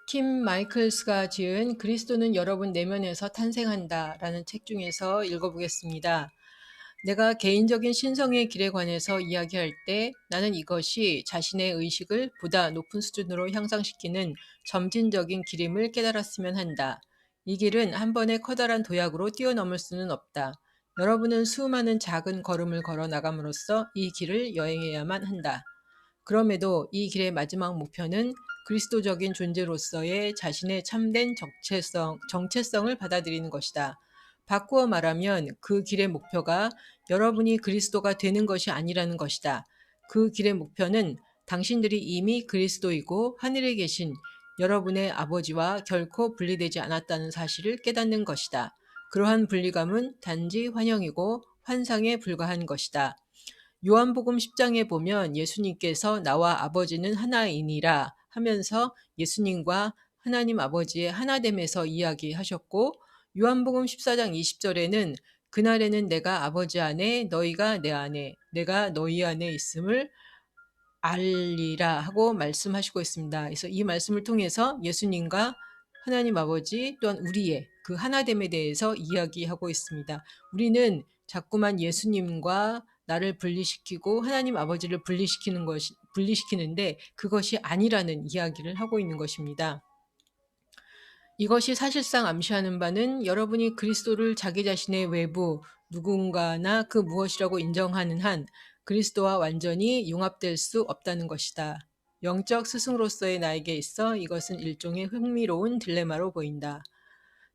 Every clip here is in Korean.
킴 마이클스가 지은 그리스도는 여러분 내면에서 탄생한다 라는 책 중에서 읽어보겠습니다. 내가 개인적인 신성의 길에 관해서 이야기할 때 나는 이것이 자신의 의식을 보다 높은 수준으로 향상시키는 점진적인 길임을 깨달았으면 한다. 이 길은 한 번의 커다란 도약으로 뛰어넘을 수는 없다. 여러분은 수많은 작은 걸음을 걸어 나감으로써 이 길을 여행해야만 한다. 그럼에도 이 길의 마지막 목표는 그리스도적인 존재로서의 자신의 참된 정체성을 받아들이는 것이다. 바꾸어 말하면 그 길의 목표가 여러분이 그리스도가 되는 것이 아니라는 것이다. 그 길의 목표는 당신들이 이미 그리스도이고 하늘에 계신 여러분의 아버지와 결코 분리되지 않았다는 사실을 깨닫는 것이다. 그러한 분리감은 단지 환영이고 환상에 불과한 것이다. 요한복음 10장에 보면 예수님께서 나와 아버지는 하나이니라 하면서 예수님과 하나님 아버지의 하나됨에서 이야기하셨고, 요한복음 14장 20절에는 그날에는 내가 아버지 안에 너희가 내 안에 내가 너희 안에 있음을 알리라 하고 말씀하시고 있습니다. 그래서 이 말씀을 통해서 예수님과 하나님 아버지 또한 우리의 그 하나됨에 대해서 이야기하고 있습니다. 우리는 자꾸만 예수님과 나를 분리시키고 하나님 아버지를 분리시키는데 그것이 아니라는 이야기를 하고 있는 것입니다. 이것이 사실상 암시하는 바는 여러분이 그리스도를 자기 자신의 외부 누군가나 그 무엇이라고 인정하는 한 그리스도와 완전히 융합될 수 없다는 것이다. 영적 스승으로서의 나에게 있어 이것은 일종의 흥미로운 딜레마로 보인다.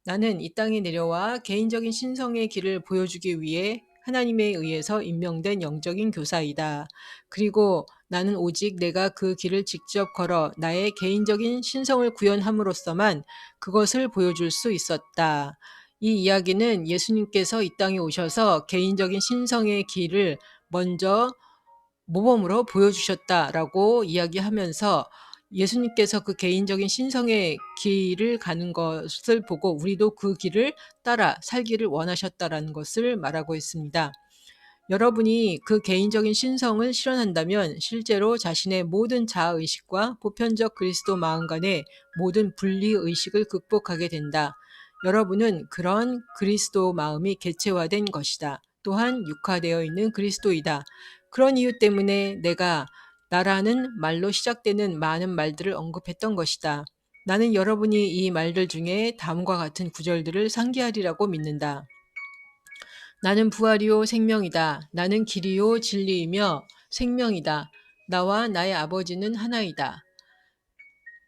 나는 이 땅에 내려와 개인적인 신성의 길을 보여주기 위해 하나님에 의해서 임명된 영적인 교사이다. 그리고 나는 오직 내가 그 길을 직접 걸어 나의 개인적인 신성을 구현함으로써만 그것을 보여줄 수 있었다. 이 이야기는 예수님께서 이 땅에 오셔서 개인적인 신성의 길을 먼저 모범으로 보여주셨다라고 이야기하면서 예수님께서 그 개인적인 신성의 길을 가는 것을 보고 우리도 그 길을 따라 살기를 원하셨다라는 것을 말하고 있습니다. 여러분이 그 개인적인 신성을 실현한다면 실제로 자신의 모든 자아의식과 보편적 그리스도 마음 간의 모든 분리의식을 극복하게 된다. 여러분은 그런 그리스도 마음이 개체화된 것이다. 또한 육화되어 있는 그리스도이다. 그런 이유 때문에 내가 나라는 말로 시작되는 많은 말들을 언급했던 것이다. 나는 여러분이 이 말들 중에 다음과 같은 구절들을 상기하리라고 믿는다. 나는 부활이요 생명이다. 나는 길이요 진리이며 생명이다. 나와 나의 아버지는 하나이다.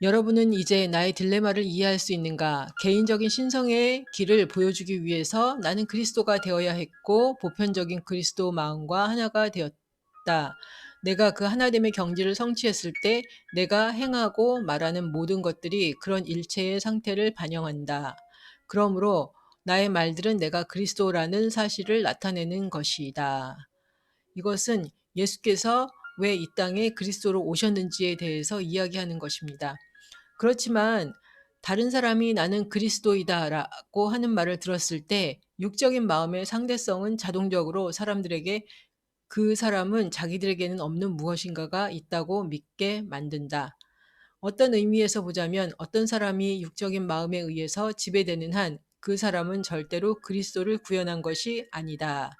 여러분은 이제 나의 딜레마를 이해할 수 있는가? 개인적인 신성의 길을 보여주기 위해서 나는 그리스도가 되어야 했고 보편적인 그리스도 마음과 하나가 되었다. 내가 그 하나됨의 경지를 성취했을 때 내가 행하고 말하는 모든 것들이 그런 일체의 상태를 반영한다. 그러므로 나의 말들은 내가 그리스도라는 사실을 나타내는 것이다. 이것은 예수께서 왜 이 땅에 그리스도로 오셨는지에 대해서 이야기하는 것입니다. 그렇지만 다른 사람이 나는 그리스도이다라고 하는 말을 들었을 때 육적인 마음의 상대성은 자동적으로 사람들에게 그 사람은 자기들에게는 없는 무엇인가가 있다고 믿게 만든다. 어떤 의미에서 보자면 어떤 사람이 육적인 마음에 의해서 지배되는 한 그 사람은 절대로 그리스도를 구현한 것이 아니다.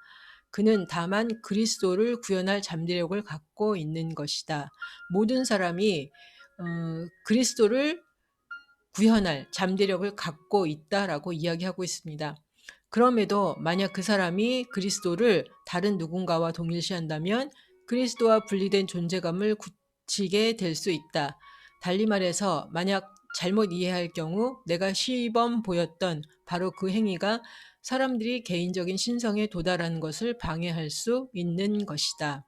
그는 다만 그리스도를 구현할 잠재력을 갖고 있는 것이다. 모든 사람이 그리스도를 구현할 잠재력을 갖고 있다라고 이야기하고 있습니다. 그럼에도 만약 그 사람이 그리스도를 다른 누군가와 동일시한다면 그리스도와 분리된 존재감을 굳히게 될 수 있다. 달리 말해서 만약 잘못 이해할 경우 내가 시범 보였던 바로 그 행위가 사람들이 개인적인 신성에 도달하는 것을 방해할 수 있는 것이다.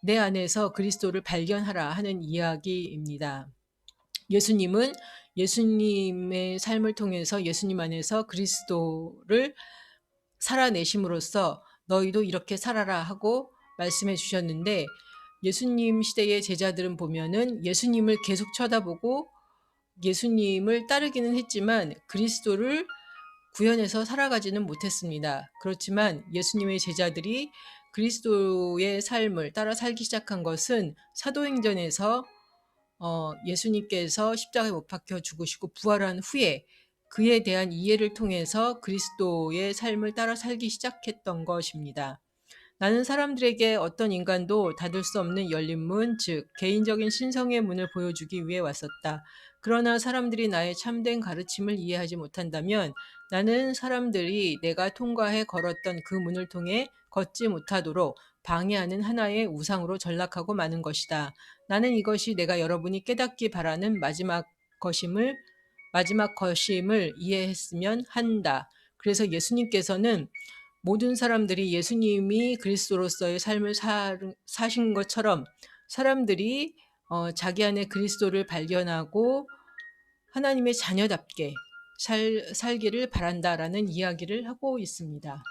내 안에서 그리스도를 발견하라 하는 이야기입니다. 예수님은 예수님의 삶을 통해서 예수님 안에서 그리스도를 살아내심으로써 너희도 이렇게 살아라 하고 말씀해 주셨는데 예수님 시대의 제자들은 보면은 예수님을 계속 쳐다보고 예수님을 따르기는 했지만 그리스도를 구현해서 살아가지는 못했습니다. 그렇지만 예수님의 제자들이 그리스도의 삶을 따라 살기 시작한 것은 사도행전에서 예수님께서 십자가에 못 박혀 죽으시고 부활한 후에 그에 대한 이해를 통해서 그리스도의 삶을 따라 살기 시작했던 것입니다. 나는 사람들에게 어떤 인간도 닫을 수 없는 열린 문, 즉 개인적인 신성의 문을 보여주기 위해 왔었다. 그러나 사람들이 나의 참된 가르침을 이해하지 못한다면 나는 사람들이 내가 통과해 걸었던 그 문을 통해 걷지 못하도록 방해하는 하나의 우상으로 전락하고 마는 것이다. 나는 이것이 내가 여러분이 깨닫기 바라는 마지막 것임을 이해했으면 한다. 그래서 예수님께서는 모든 사람들이 예수님이 그리스도로서의 삶을 사신 것처럼 사람들이 자기 안에 그리스도를 발견하고 하나님의 자녀답게 살기를 바란다라는 이야기를 하고 있습니다.